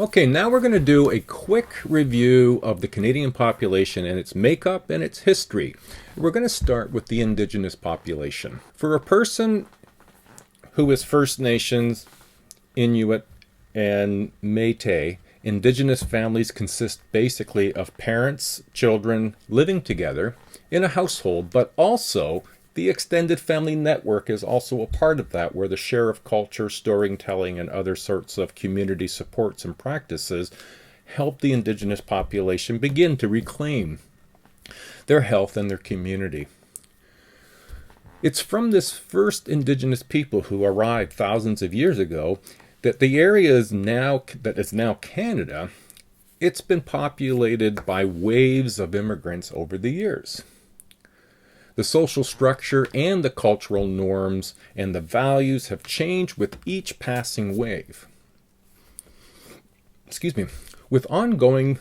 Okay, now we're going to do a quick review of the Canadian population and its makeup and its history. We're going to start with the Indigenous population. For a person who is First Nations, Inuit, and Métis, Indigenous families consist basically of parents, children living together in a household, but also the extended family network is also a part of that, where the share of culture, storytelling, and other sorts of community supports and practices help the Indigenous population begin to reclaim their health and their community. It's from this first Indigenous people who arrived thousands of years ago that the area is now Canada. It's been populated by waves of immigrants over the years. The social structure and the cultural norms and the values have changed with each passing wave. With ongoing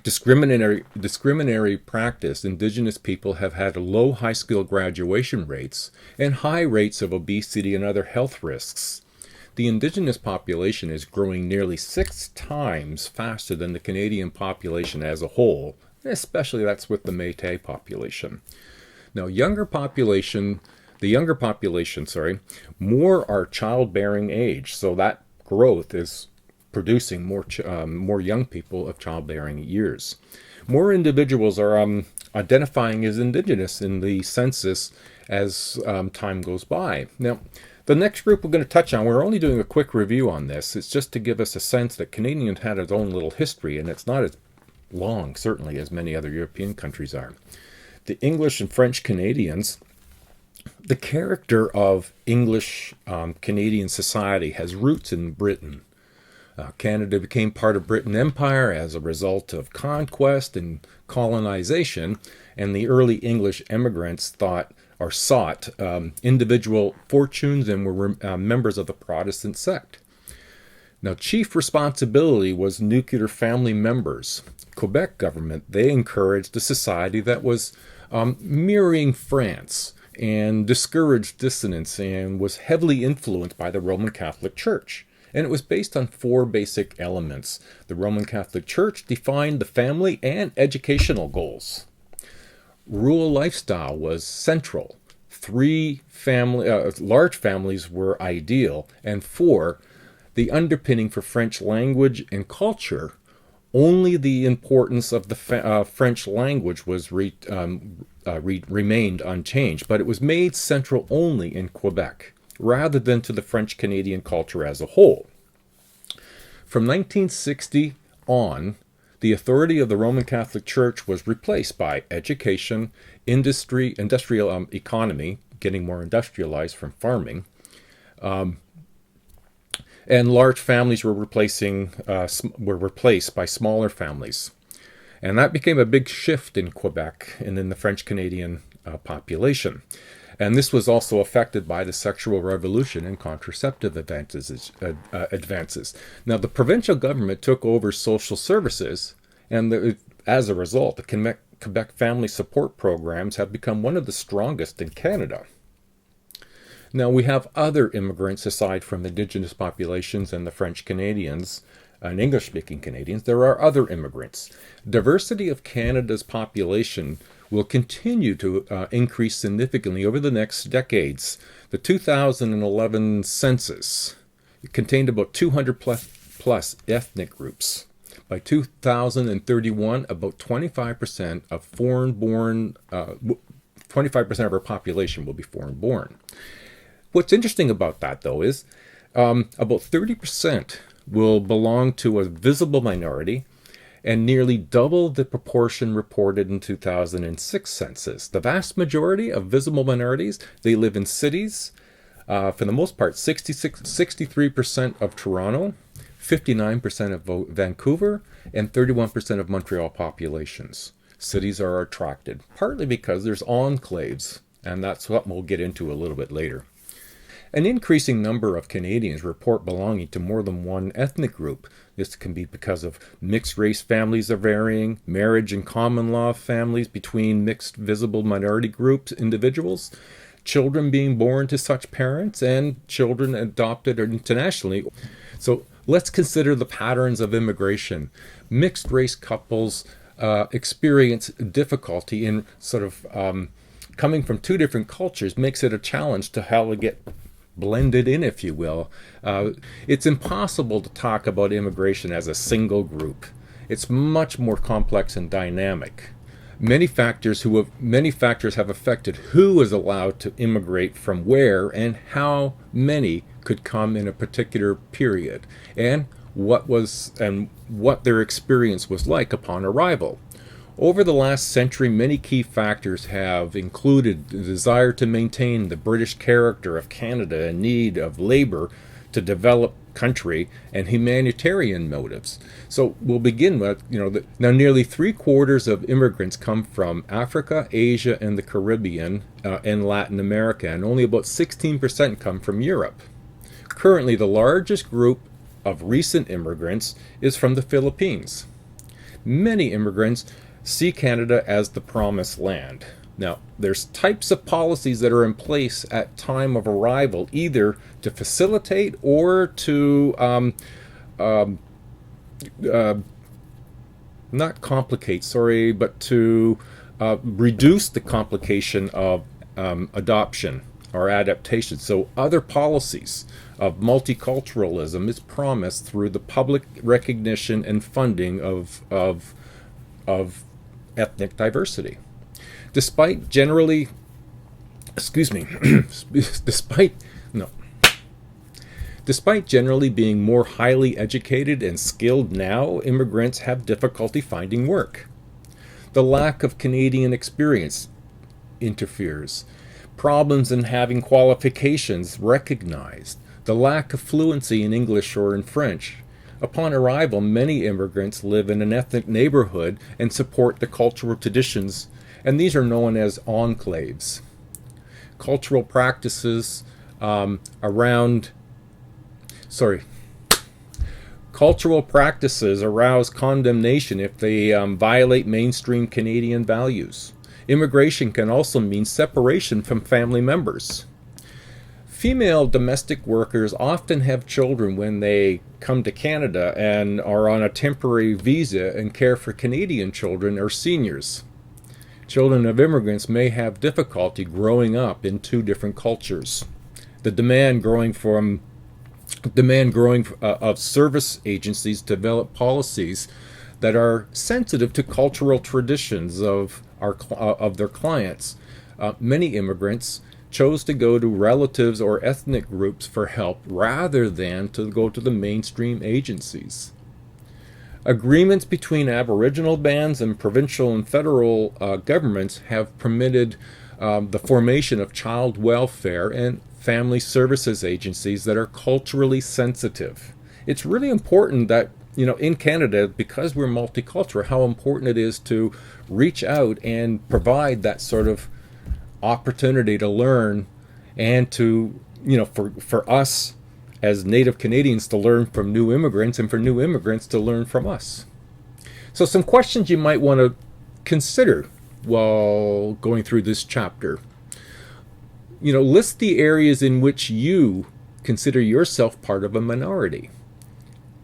discriminatory practice, Indigenous people have had low high school graduation rates and high rates of obesity and other health risks. The Indigenous population is growing nearly 6 times faster than the Canadian population as a whole, especially that's with the Métis population. Now, the younger population, more are childbearing age, so that growth is producing more young people of childbearing years. More individuals are identifying as Indigenous in the census as time goes by. Now, the next group we're going to touch on, we're only doing a quick review on this. It's just to give us a sense that Canadians had its own little history, and it's not as long, certainly, as many other European countries are. The English and French Canadians, the character of English Canadian society has roots in Britain. Canada became part of Britain Empire as a result of conquest and colonization, and the early English immigrants sought individual fortunes and were members of the Protestant sect. Now, chief responsibility was nuclear family members. Quebec government, they encouraged a society that was mirroring France and discouraged dissonance and was heavily influenced by the Roman Catholic Church. And it was based on 4 basic elements. The Roman Catholic Church defined the family and educational goals. Rural lifestyle was central. 3 large families were ideal. And 4, the underpinning for French language and culture, only the importance of the French language was remained unchanged, but it was made central only in Quebec, rather than to the French Canadian culture as a whole. From 1960 on, the authority of the Roman Catholic Church was replaced by education, industrial economy, getting more industrialized from farming, and large families were replaced by smaller families. And that became a big shift in Quebec and in the French Canadian population. And this was also affected by the sexual revolution and contraceptive advances. Now, the provincial government took over social services, and as a result, the Quebec family support programs have become one of the strongest in Canada. Now, we have other immigrants aside from Indigenous populations and the French Canadians and English-speaking Canadians. There are other immigrants. Diversity of Canada's population will continue to increase significantly over the next decades. The 2011 census contained about 200 plus ethnic groups. By 2031, about 25% of 25% of our population will be foreign-born. What's interesting about that, though, is about 30% will belong to a visible minority, and nearly double the proportion reported in 2006 census. The vast majority of visible minorities, they live in cities. For the most part, 63% of Toronto, 59% of Vancouver, and 31% of Montreal populations. Cities are attracted, partly because there's enclaves, and that's what we'll get into a little bit later. An increasing number of Canadians report belonging to more than one ethnic group. This can be because of mixed-race families are varying, marriage and common law families between mixed visible minority groups, individuals, children being born to such parents, and children adopted internationally. So Let's consider the patterns of immigration. Mixed race couples experience difficulty in sort of coming from two different cultures makes it a challenge to how to get blended in, if you will. It's impossible to talk about immigration as a single group. It's much more complex and dynamic. Many factors have affected who is allowed to immigrate from where and how many could come in a particular period, and what their experience was like upon arrival. Over the last century, many key factors have included the desire to maintain the British character of Canada and need of labor to develop country and humanitarian motives. So we'll begin with, now nearly 3/4 of immigrants come from Africa, Asia, and the Caribbean and Latin America, and only about 16% come from Europe. Currently, the largest group of recent immigrants is from the Philippines. Many immigrants see Canada as the promised land. Now, there's types of policies that are in place at time of arrival, either to facilitate or to not complicate, sorry, but to reduce the complication of adoption or adaptation. So other policies of multiculturalism is promised through the public recognition and funding of ethnic diversity. Despite generally, despite generally being more highly educated and skilled now, immigrants have difficulty finding work. The lack of Canadian experience interferes. Problems in having qualifications recognized. The lack of fluency in English or in French. Upon arrival, many immigrants live in an ethnic neighborhood and support the cultural traditions, and these are known as enclaves. Cultural practices arouse condemnation if they violate mainstream Canadian values. Immigration can also mean separation from family members. Female domestic workers often have children when they come to Canada and are on a temporary visa and care for Canadian children or seniors. Children of immigrants may have difficulty growing up in two different cultures. The demand growing of service agencies to develop policies that are sensitive to cultural traditions of their clients. Many immigrants chose to go to relatives or ethnic groups for help rather than to go to the mainstream agencies. Agreements between Aboriginal bands and provincial and federal governments have permitted the formation of child welfare and family services agencies that are culturally sensitive. It's really important that, in Canada, because we're multicultural, how important it is to reach out and provide that sort of opportunity to learn and to, for us as Native Canadians to learn from new immigrants and for new immigrants to learn from us. So some questions you might want to consider while going through this chapter. List the areas in which you consider yourself part of a minority.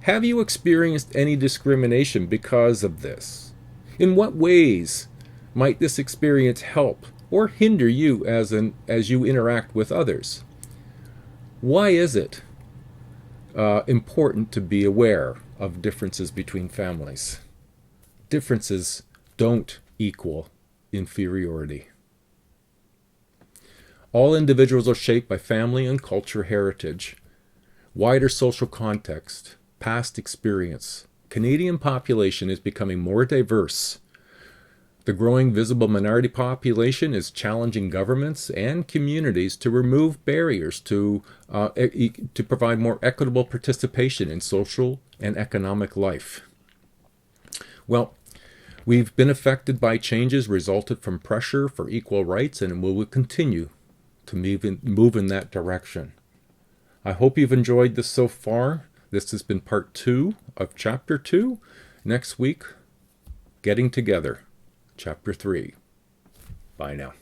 Have you experienced any discrimination because of this? In what ways might this experience help or hinder you as you interact with others? Why is it important to be aware of differences between families? Differences don't equal inferiority. All individuals are shaped by family and culture heritage, wider social context, past experience. Canadian population is becoming more diverse. The growing visible minority population is challenging governments and communities to remove barriers to provide more equitable participation in social and economic life. Well, we've been affected by changes resulted from pressure for equal rights, and we will continue to move in that direction. I hope you've enjoyed this so far. This has been part 2 of Chapter 2. Next week, Getting Together, Chapter 3. Bye now.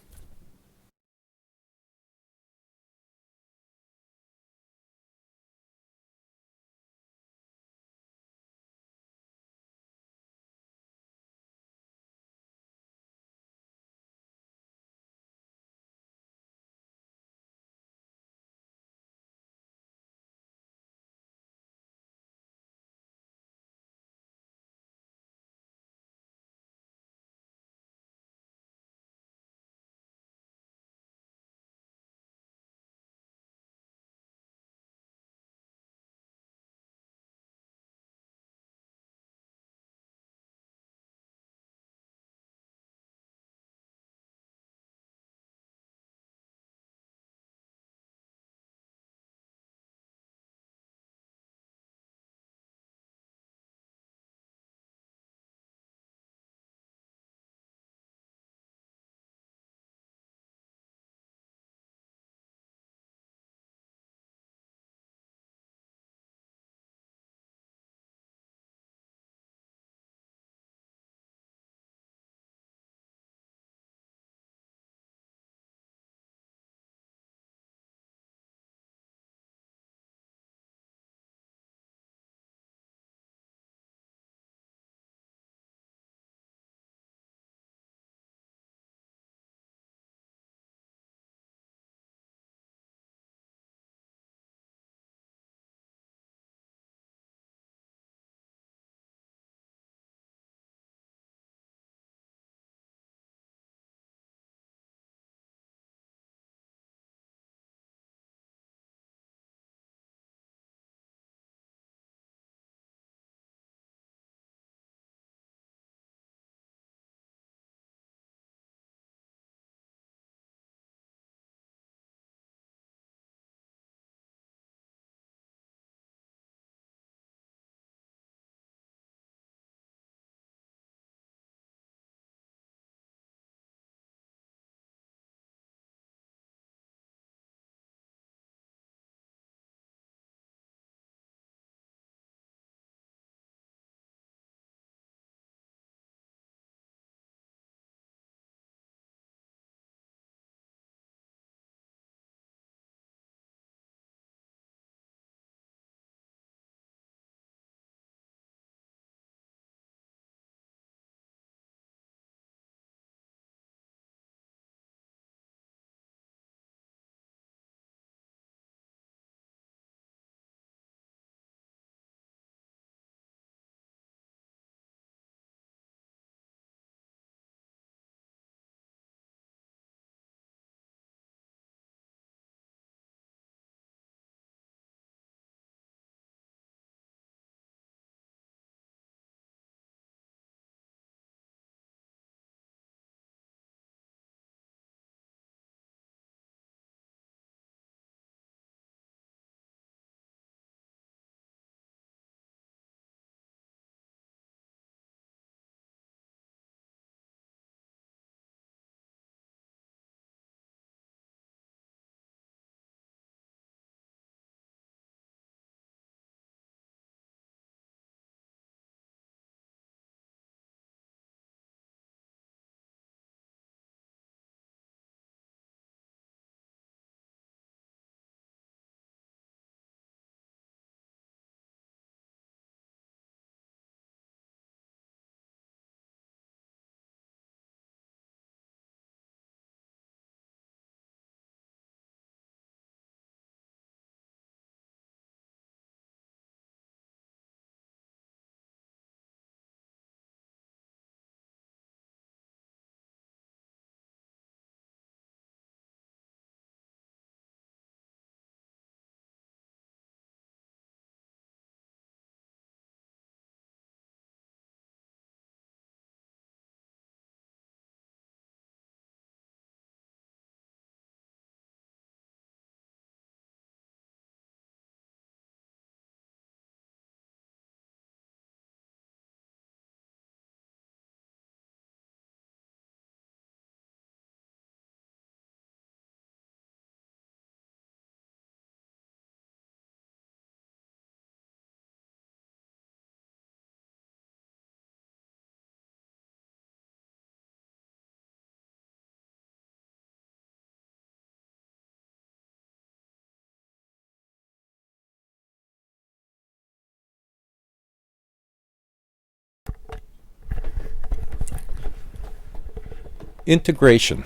Integration.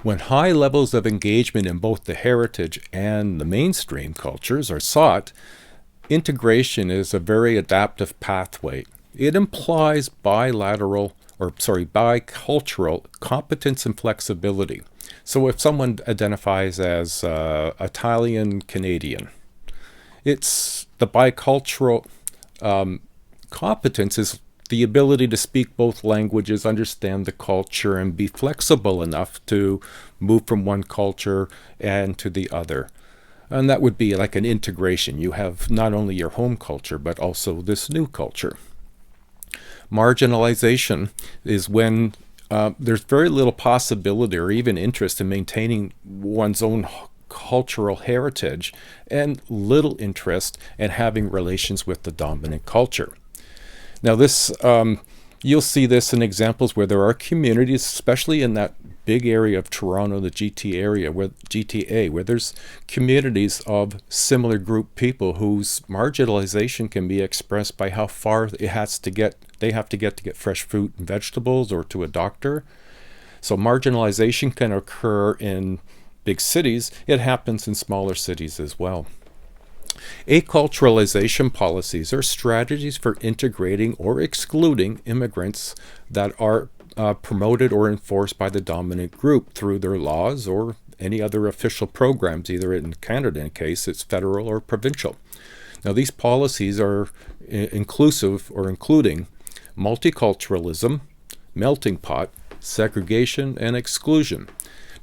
When high levels of engagement in both the heritage and the mainstream cultures are sought, integration is a very adaptive pathway. It implies bicultural competence and flexibility. So if someone identifies as Italian Canadian, it's the bicultural competence is the ability to speak both languages, understand the culture, and be flexible enough to move from one culture and to the other. And that would be like an integration. You have not only your home culture, but also this new culture. Marginalization is when there's very little possibility or even interest in maintaining one's own cultural heritage and little interest in having relations with the dominant culture. Now this, you'll see this in examples where there are communities, especially in that big area of Toronto, the GTA, where there's communities of similar group people whose marginalization can be expressed by how far they have to get fresh fruit and vegetables or to a doctor. So marginalization can occur in big cities. It happens in smaller cities as well. Culturalization policies are strategies for integrating or excluding immigrants that are promoted or enforced by the dominant group through their laws or any other official programs, either in Canada, in case it's federal or provincial. Now, these policies are inclusive or including multiculturalism, melting pot, segregation, and exclusion.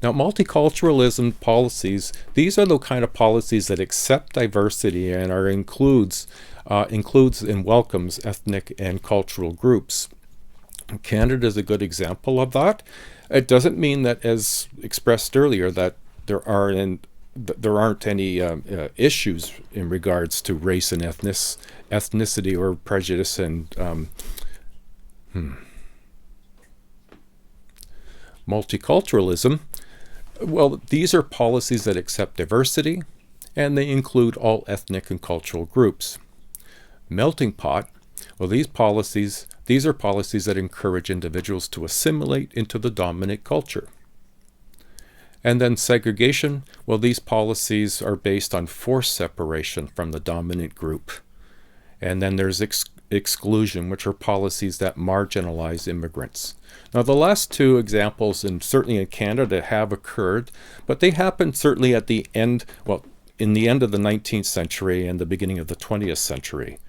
Now, multiculturalism policies, these are the kind of policies that accept diversity and includes and welcomes ethnic and cultural groups. Canada is a good example of that. It doesn't mean that, as expressed earlier, that there aren't any issues in regards to race and ethnicity or prejudice and multiculturalism. Well, these are policies that accept diversity, and they include all ethnic and cultural groups. Melting pot, well, these are policies that encourage individuals to assimilate into the dominant culture. And then segregation, well, these policies are based on forced separation from the dominant group. And then there's exclusion, which are policies that marginalize immigrants. Now, the last two examples, and certainly in Canada, have occurred, but they happened certainly at the end, in the end of the 19th century and the beginning of the 20th century.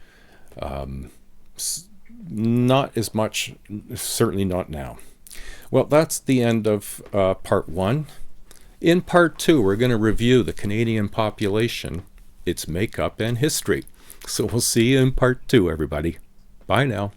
Not as much, certainly not now. Well, that's the end of part one. In part two, we're going to review the Canadian population, its makeup, and history. So we'll see you in part two, everybody. Bye now.